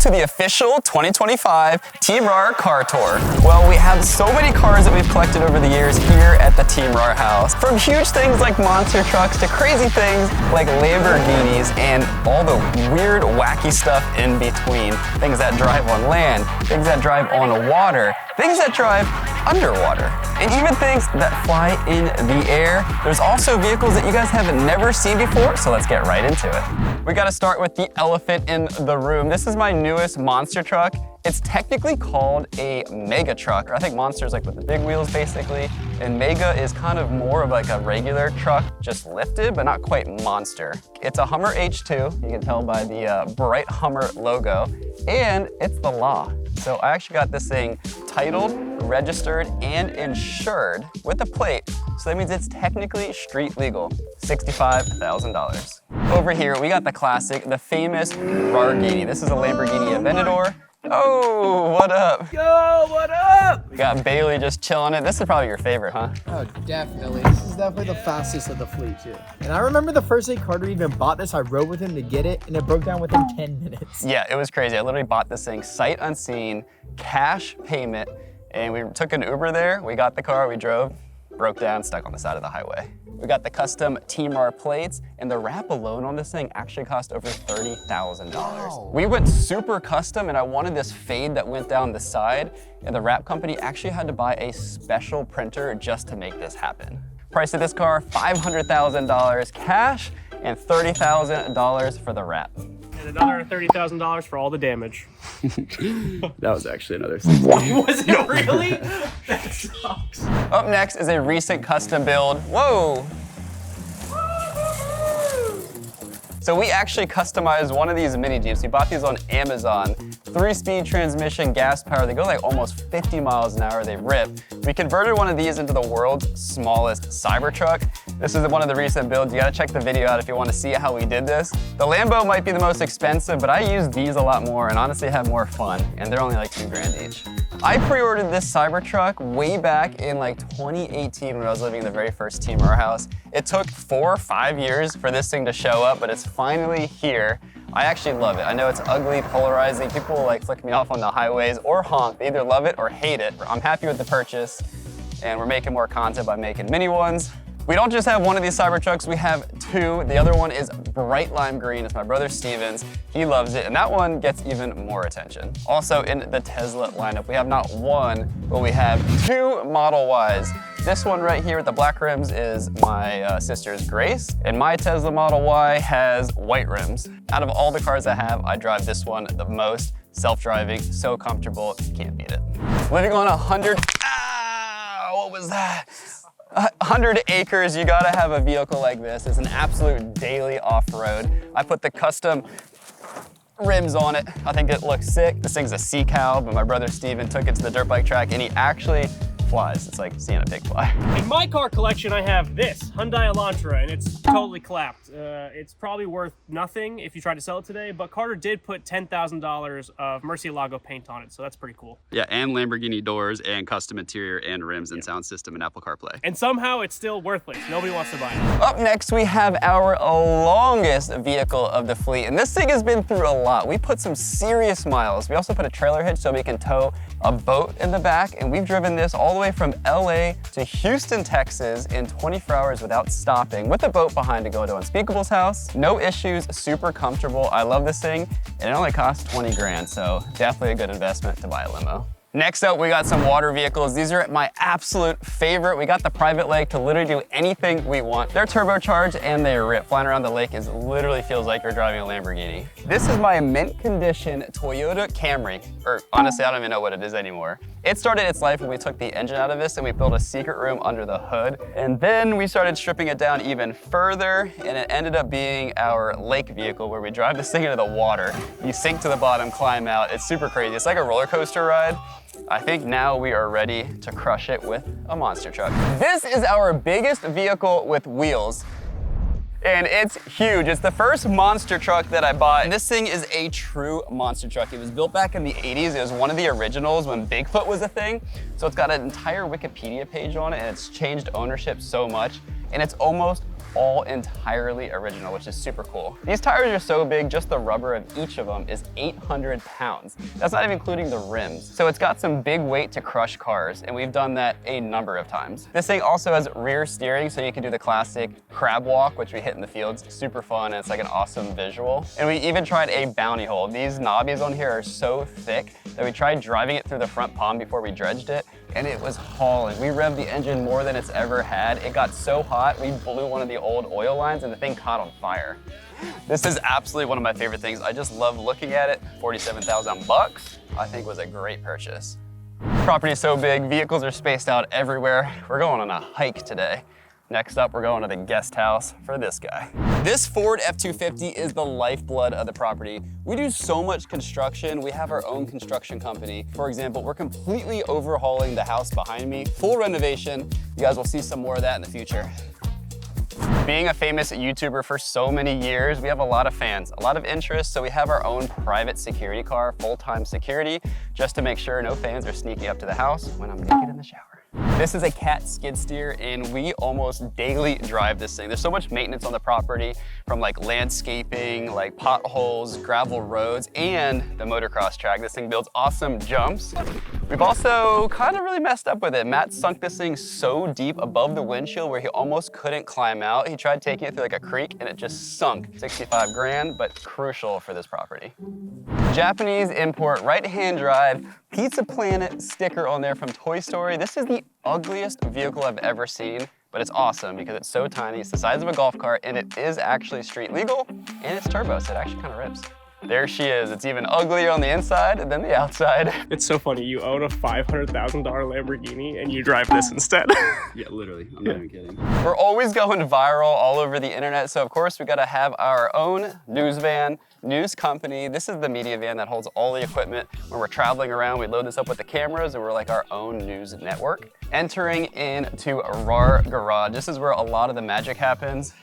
to the official 2025 Team RAR car tour. Well, we have so many cars that we've collected over the years here at the Team RAR house. From huge things like monster trucks to crazy things like Lamborghinis and all the weird, wacky stuff in between. Things that drive on land, things that drive on water, things that drive underwater, and even things that fly in the air. There's also vehicles that you guys have never seen before, so let's get right into it. We gotta start with the elephant in the room. This is my newest monster truck. It's technically called a mega truck, or I think monster is like with the big wheels basically, and mega is kind of more of like a regular truck, just lifted, but not quite monster. It's a Hummer H2, you can tell by the bright Hummer logo, and it's the law. So I actually got this thing titled, registered, and insured with a plate. So that means it's technically street legal, $65,000. Over here, we got the classic, the famous Lamborghini. This is a Lamborghini Aventador. Oh, what up? Yo, what up? We got Bailey just chilling it. This is probably your favorite, huh? Oh, definitely. This is definitely the fastest of the fleet, too. And I remember the first day Carter even bought this, I rode with him to get it, and it broke down within 10 minutes. Yeah, it was crazy. I literally bought this thing sight unseen, cash payment, and we took an Uber there. We got the car, we drove, broke down, stuck on the side of the highway. We got the custom Team RAR plates, and the wrap alone on this thing actually cost over $30,000. Wow. We went super custom, and I wanted this fade that went down the side, and the wrap company actually had to buy a special printer just to make this happen. Price of this car, $500,000 cash and $30,000 for the wrap. And another $30,000 for all the damage. That was actually another thing. Was it really? That sucks. Up next is a recent custom build. Whoa! So we actually customized one of these mini Jeeps. We bought these on Amazon. 3-speed transmission, gas power. They go like almost 50 miles an hour, they rip. We converted one of these into the world's smallest Cybertruck. This is one of the recent builds. You gotta check the video out if you wanna see how we did this. The Lambo might be the most expensive, but I use these a lot more and honestly have more fun, and they're only like $2,000 each. I pre-ordered this Cybertruck way back in like 2018 when I was living in the very first Team RAR house. It took 4 or 5 years for this thing to show up, but it's finally here. I actually love it. I know it's ugly, polarizing. People will like flick me off on the highways or honk. They either love it or hate it. I'm happy with the purchase, and we're making more content by making mini ones. We don't just have one of these Cybertrucks, we have 2. The other one is bright lime green. It's my brother Steven's. He loves it, and that one gets even more attention. Also in the Tesla lineup, we have not one, but we have 2 Model Ys. This one right here with the black rims is my sister's Grace, and my Tesla Model Y has white rims. Out of all the cars I have, I drive this one the most. Self-driving, so comfortable, you can't beat it. Living on 100, what was that? 100 acres, you gotta have a vehicle like this. It's an absolute daily off-road. I put the custom rims on it. I think it looks sick. This thing's a sea cow, but my brother Steven took it to the dirt bike track and he actually flies. It's like seeing a pig fly. In my car collection, I have this Hyundai Elantra, and it's totally clapped. It's probably worth nothing if you try to sell it today, but Carter did put $10,000 of Murcielago paint on it, so that's pretty cool. Yeah, and Lamborghini doors and custom interior and rims and sound system and Apple CarPlay. And somehow it's still worthless. Nobody wants to buy it. Up next, we have our longest vehicle of the fleet, and this thing has been through a lot. We put some serious miles. We also put a trailer hitch so we can tow a boat in the back, and we've driven this all the way from LA to Houston, Texas in 24 hours without stopping with a boat behind to go to Unspeakable's house. No issues, super comfortable. I love this thing, and it only costs 20 grand, so definitely a good investment to buy a limo. Next up, we got some water vehicles. These are my absolute favorite. We got the private lake to literally do anything we want. They're turbocharged and they rip. Flying around the lake literally feels like you're driving a Lamborghini. This is my mint condition Toyota Camry, or honestly, I don't even know what it is anymore. It started its life when we took the engine out of this and we built a secret room under the hood. And then we started stripping it down even further, and it ended up being our lake vehicle where we drive this thing into the water. You sink to the bottom, climb out. It's super crazy. It's like a roller coaster ride. I think now we are ready to crush it with a monster truck. This is our biggest vehicle with wheels, and it's huge. It's the first monster truck that I bought, and this thing is a true monster truck. It was built back in the 80s. It was one of the originals when Bigfoot was a thing. So it's got an entire Wikipedia page on it, and it's changed ownership so much, and it's almost all entirely original, which is super cool. These tires are so big, just the rubber of each of them is 800 pounds. That's not even including the rims. So it's got some big weight to crush cars, and we've done that a number of times. This thing also has rear steering, so you can do the classic crab walk, which we hit in the fields. Super fun, and it's like an awesome visual. And we even tried a bounty hole. These knobbies on here are so thick that we tried driving it through the front palm before we dredged it, and it was hauling. We revved the engine more than it's ever had. It got so hot, we blew one of the old oil lines and the thing caught on fire. This is absolutely one of my favorite things. I just love looking at it. 47,000 bucks, I think was a great purchase. Property is so big, vehicles are spaced out everywhere. We're going on a hike today. Next up, we're going to the guest house for this guy. This Ford F-250 is the lifeblood of the property. We do so much construction. We have our own construction company. For example, we're completely overhauling the house behind me. Full renovation. You guys will see some more of that in the future. Being a famous YouTuber for so many years, we have a lot of fans, a lot of interest, so we have our own private security car, full-time security, just to make sure no fans are sneaking up to the house when I'm naked in the shower. This is a Cat skid steer, and we almost daily drive this thing. There's so much maintenance on the property, from like landscaping, like potholes, gravel roads, and the motocross track. This thing builds awesome jumps. We've also kind of really messed up with it. Matt sunk this thing so deep above the windshield where he almost couldn't climb out. He tried taking it through like a creek and it just sunk. 65 grand, but crucial for this property. Japanese import, right-hand drive, Pizza Planet sticker on there from Toy Story. This is the ugliest vehicle I've ever seen, but it's awesome because it's so tiny. It's the size of a golf cart, and it is actually street legal, and it's turbo, so it actually kind of rips. There she is. It's even uglier on the inside than the outside. It's so funny. You own a $500,000 Lamborghini and you drive this instead. Yeah, literally. I'm not even kidding. We're always going viral all over the internet, so of course we gotta have our own news van, news company. This is the media van that holds all the equipment. When we're traveling around, we load this up with the cameras, and we're like our own news network. Entering into RAR Garage. This is where a lot of the magic happens.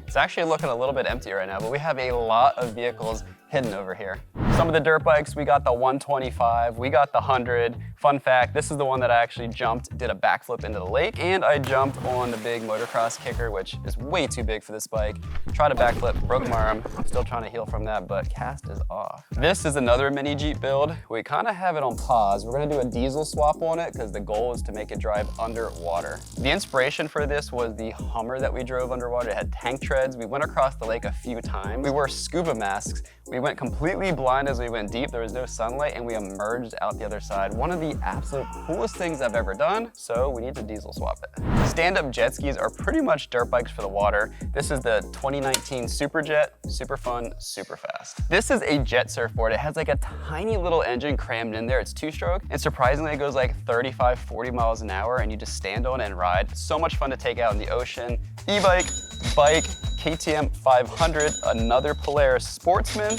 It's actually looking a little bit empty right now, but we have a lot of vehicles hidden over here. Some of the dirt bikes, we got the 125, we got the 100. Fun fact, this is the one that I actually jumped, did a backflip into the lake, and I jumped on the big motocross kicker, which is way too big for this bike. Tried a backflip, broke my arm. I'm still trying to heal from that, but cast is off. This is another mini Jeep build. We kind of have it on pause. We're gonna do a diesel swap on it because the goal is to make it drive underwater. The inspiration for this was the Hummer that we drove underwater. It had tank treads. We went across the lake a few times. We wore scuba masks. We went completely blind as we went deep. There was no sunlight, and we emerged out the other side. One of the absolute coolest things I've ever done, so we need to diesel swap it. Stand-up jet skis are pretty much dirt bikes for the water. This is the 2019 Superjet, super fun, super fast. This is a jet surfboard. It has like a tiny little engine crammed in there. It's two-stroke, and surprisingly, it goes like 35, 40 miles an hour, and you just stand on it and ride. So much fun to take out in the ocean. E-bike, bike, KTM 500, another Polaris Sportsman,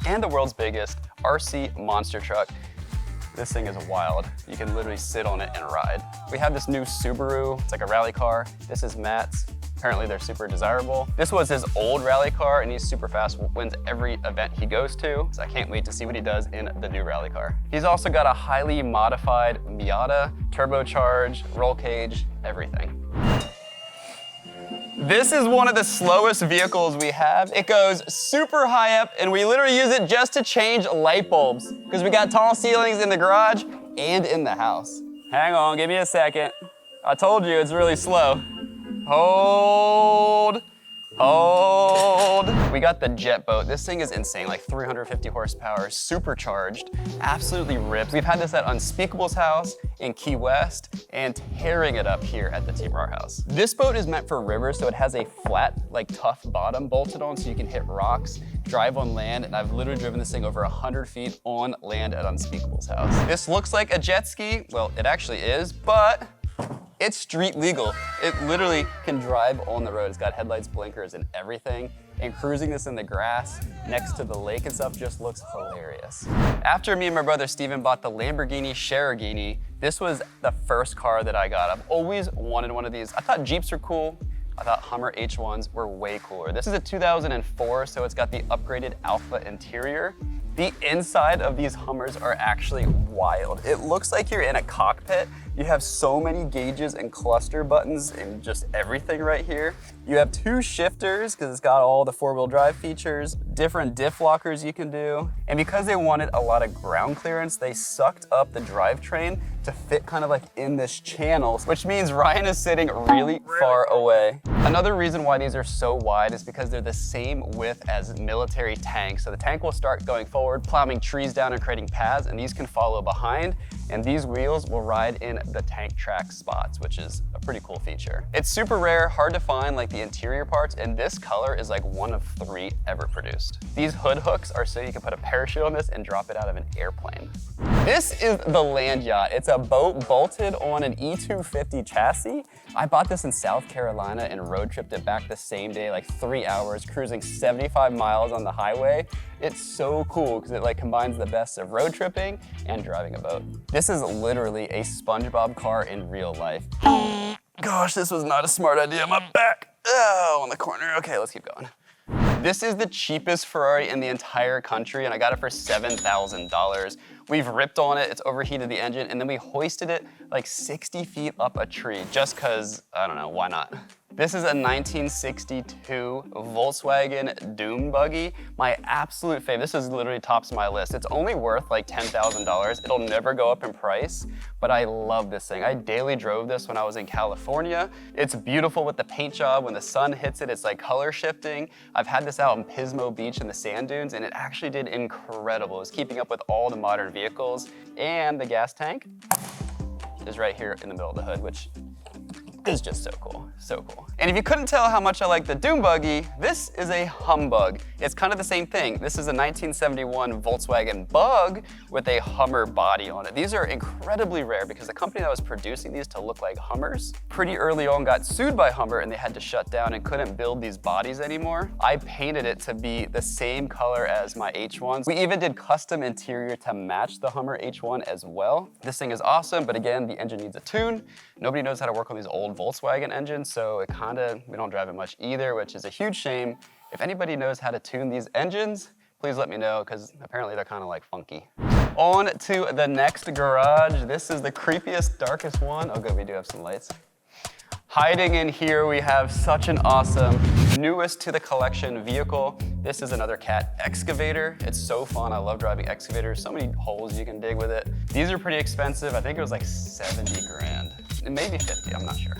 and the world's biggest RC monster truck. This thing is wild. You can literally sit on it and ride. We have this new Subaru. It's like a rally car. This is Matt's. Apparently they're super desirable. This was his old rally car, and he's super fast, wins every event he goes to. So I can't wait to see what he does in the new rally car. He's also got a highly modified Miata, turbocharged, roll cage, everything. This is one of the slowest vehicles we have. It goes super high up, and we literally use it just to change light bulbs because we got tall ceilings in the garage and in the house. Hang on, give me a second. I told you it's really slow. Hold. We got the jet boat. This thing is insane, like 350 horsepower, supercharged, absolutely ripped. We've had this at Unspeakable's house in Key West and tearing it up here at the Team RAR house. This boat is meant for rivers, so it has a flat, like tough bottom bolted on so you can hit rocks, drive on land, and I've literally driven this thing over 100 feet on land at Unspeakable's house. This looks like a jet ski. Well, it actually is, but it's street legal. It literally can drive on the road. It's got headlights, blinkers, and everything. And cruising this in the grass next to the lake and stuff just looks hilarious. After me and my brother Steven bought the Lamborghini Cherokee, this was the first car that I got. I've always wanted one of these. I thought Jeeps were cool. I thought Hummer H1s were way cooler. This is a 2004, so it's got the upgraded Alpha interior. The inside of these Hummers are actually wild. It looks like you're in a cockpit. You have so many gauges and cluster buttons and just everything right here. You have 2 shifters because it's got all the 4-wheel drive features, different diff lockers you can do. And because they wanted a lot of ground clearance, they sucked up the drivetrain to fit kind of like in this channel, which means Ryan is sitting really far away. Another reason why these are so wide is because they're the same width as military tanks. So the tank will start going forward, plowing trees down and creating paths, and these can follow behind. And these wheels will ride in the tank track spots, which is a pretty cool feature. It's super rare, hard to find like the interior parts, and this color is like one of 3 ever produced. These hood hooks are so you can put a parachute on this and drop it out of an airplane. This is the Land Yacht. It's a boat bolted on an E250 chassis. I bought this in South Carolina and road tripped it back the same day, like 3 hours, cruising 75 miles on the highway. It's so cool because it like combines the best of road tripping and driving a boat. This is literally a SpongeBob car in real life. Gosh, this was not a smart idea. My back, oh, on the corner. Okay, let's keep going. This is the cheapest Ferrari in the entire country, and I got it for $7,000. We've ripped on it, it's overheated the engine, and then we hoisted it like 60 feet up a tree, just cause, I don't know, why not? This is a 1962 Volkswagen dune buggy. My absolute favorite. This is literally tops my list. It's only worth like $10,000. It'll never go up in price, but I love this thing. I daily drove this when I was in California. It's beautiful with the paint job. When the sun hits it, it's like color shifting. I've had this out in Pismo Beach in the sand dunes, and it actually did incredible. It was keeping up with all the modern vehicles, and the gas tank is right here in the middle of the hood, which is just so cool, so cool. And if you couldn't tell how much I like the dune buggy, this is a humbug. It's kind of the same thing. This is a 1971 Volkswagen Bug with a Hummer body on it. These are incredibly rare because the company that was producing these to look like Hummers pretty early on got sued by Hummer and they had to shut down and couldn't build these bodies anymore. I painted it to be the same color as my H1s. We even did custom interior to match the Hummer H1 as well. This thing is awesome, but again, the engine needs a tune. Nobody knows how to work on these old Volkswagen engines, so we don't drive it much either, which is a huge shame. If anybody knows how to tune these engines, please let me know, because apparently they're kind of like funky. On to the next garage. This is the creepiest, darkest one. Oh good, we do have some lights. Hiding in here, we have such an awesome, newest to the collection vehicle. This is another cat excavator. It's so fun, I love driving excavators. So many holes you can dig with it. These are pretty expensive. I think it was like 70 grand. Maybe 50, I'm not sure.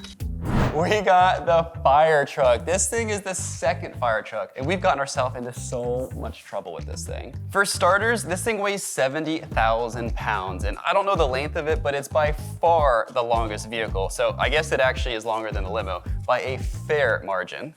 We got the fire truck. This thing is the second fire truck, and we've gotten ourselves into so much trouble with this thing. For starters, this thing weighs 70,000 pounds, and I don't know the length of it, but it's by far the longest vehicle. So I guess it actually is longer than the limo by a fair margin.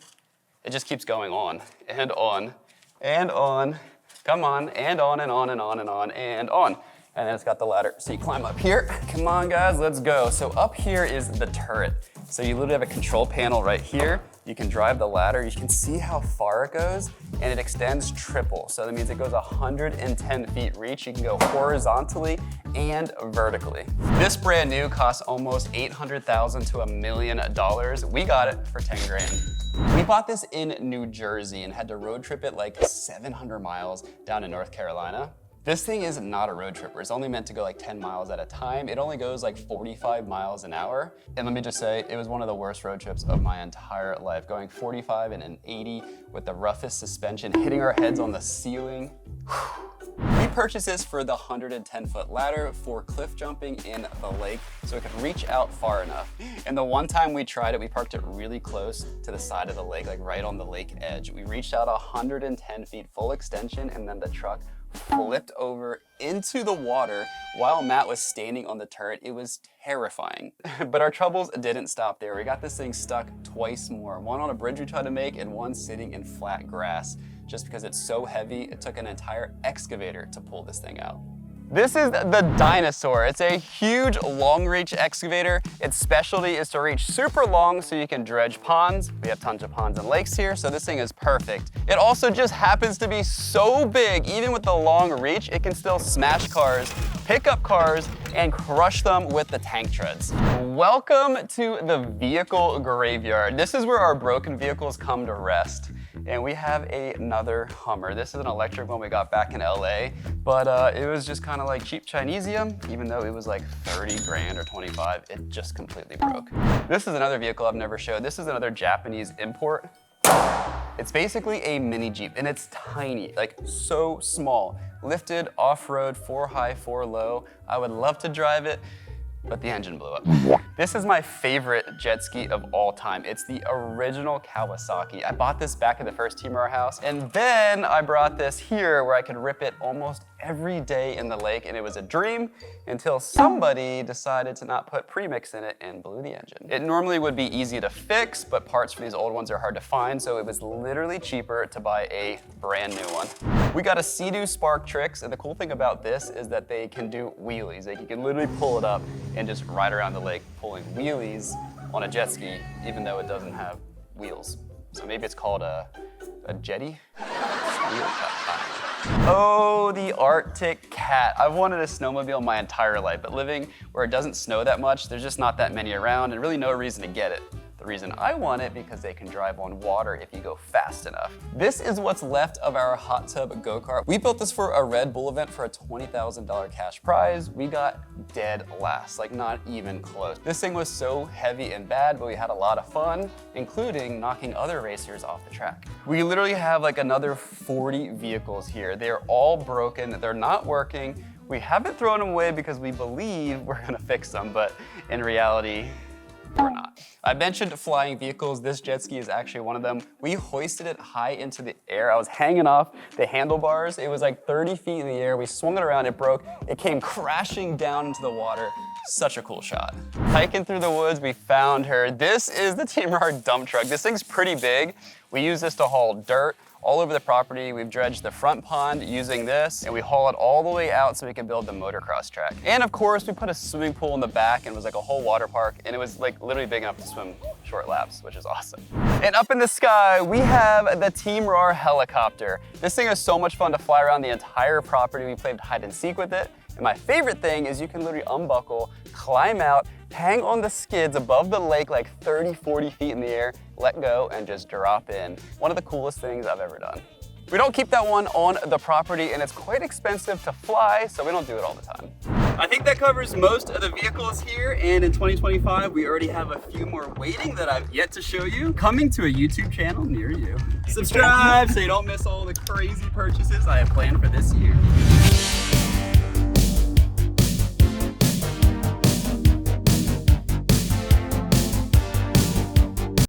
It just keeps going on and on and on. Come on, and on and on and on and on and on. And then it's got the ladder, so you climb up here. Come on guys, let's go. So up here is the turret. So you literally have a control panel right here. You can drive the ladder. You can see how far it goes, and it extends triple. So that means it goes 110 feet reach. You can go horizontally and vertically. This brand new costs almost $800,000 to $1 million. We got it for 10 grand. We bought this in New Jersey and had to road trip it like 700 miles down to North Carolina. This thing is not a road tripper. It's only meant to go like 10 miles at a time. It only goes like 45 miles an hour. And let me just say, it was one of the worst road trips of my entire life. Going 45 and an 80 with the roughest suspension, hitting our heads on the ceiling. We purchased this for the 110-foot ladder for cliff jumping in the lake so it could reach out far enough. And the one time we tried it, we parked it really close to the side of the lake, like right on the lake edge. We reached out 110 feet full extension, and then the truck flipped over into the water while Matt was standing on the turret. It was terrifying. But our troubles didn't stop there. We got this thing stuck twice more. One on a bridge we tried to make and one sitting in flat grass. Just because it's so heavy, it took an entire excavator to pull this thing out. This is the Dinosaur. It's a huge long-reach excavator. Its specialty is to reach super long so you can dredge ponds. We have tons of ponds and lakes here, so this thing is perfect. It also just happens to be so big, even with the long reach, it can still smash cars, pick up cars, and crush them with the tank treads. Welcome to the vehicle graveyard. This is where our broken vehicles come to rest. and we have another Hummer. This is an electric one we got back in LA, but it was just kind of like cheap Chinesium, even though it was like 30 grand or 25, it just completely broke. This is another vehicle I've never showed. This is another Japanese import. It's basically a mini Jeep, and it's tiny, like so small. Lifted, off-road, 4 high, 4 low. I would love to drive it, but the engine blew up. This is my favorite jet ski of all time. It's the original Kawasaki. I bought this back at the first Team Our House, and then I brought this here where I could rip it almost every day in the lake, and it was a dream until somebody decided to not put premix in it and blew the engine. It normally would be easy to fix, but parts for these old ones are hard to find, so it was literally cheaper to buy a brand new one. We got a Sea-Doo Spark Tricks, and the cool thing about this is that they can do wheelies. Like, you can literally pull it up and just ride around the lake pulling wheelies on a jet ski, even though it doesn't have wheels. So maybe it's called a jetty? Oh, the Arctic Cat. I've wanted a snowmobile my entire life, but living where it doesn't snow that much, there's just not that many around and really no reason to get it. The reason I want it because they can drive on water if you go fast enough. This is what's left of our hot tub go-kart. We built this for a Red Bull event for a $20,000 cash prize. We got dead last, like not even close. This thing was so heavy and bad, but we had a lot of fun, including knocking other racers off the track. We literally have like another 40 vehicles here. They're all broken, they're not working. We haven't thrown them away because we believe we're gonna fix them, but in reality, we're not. I mentioned flying vehicles. This jet ski is actually one of them. We hoisted it high into the air. I was hanging off the handlebars. It was like 30 feet in the air. We swung it around, it broke. It came crashing down into the water. Such a cool shot. Hiking through the woods, we found her. This is the Team Our dump truck. This thing's pretty big. We use this to haul dirt all over the property. We've dredged the front pond using this, and we haul it all the way out so we can build the motocross track. And of course, we put a swimming pool in the back, and it was like a whole water park, and it was like literally big enough to swim short laps, which is awesome. And up in the sky, we have the Team Our helicopter. This thing is so much fun to fly around the entire property. We played hide and seek with it. And my favorite thing is you can literally unbuckle, climb out, hang on the skids above the lake like 30, 40 feet in the air, let go, and just drop in. One of the coolest things I've ever done. We don't keep that one on the property, and it's quite expensive to fly, so we don't do it all the time. I think that covers most of the vehicles here, and in 2025, we already have a few more waiting that I've yet to show you, coming to a YouTube channel near you. Subscribe so you don't miss all the crazy purchases I have planned for this year.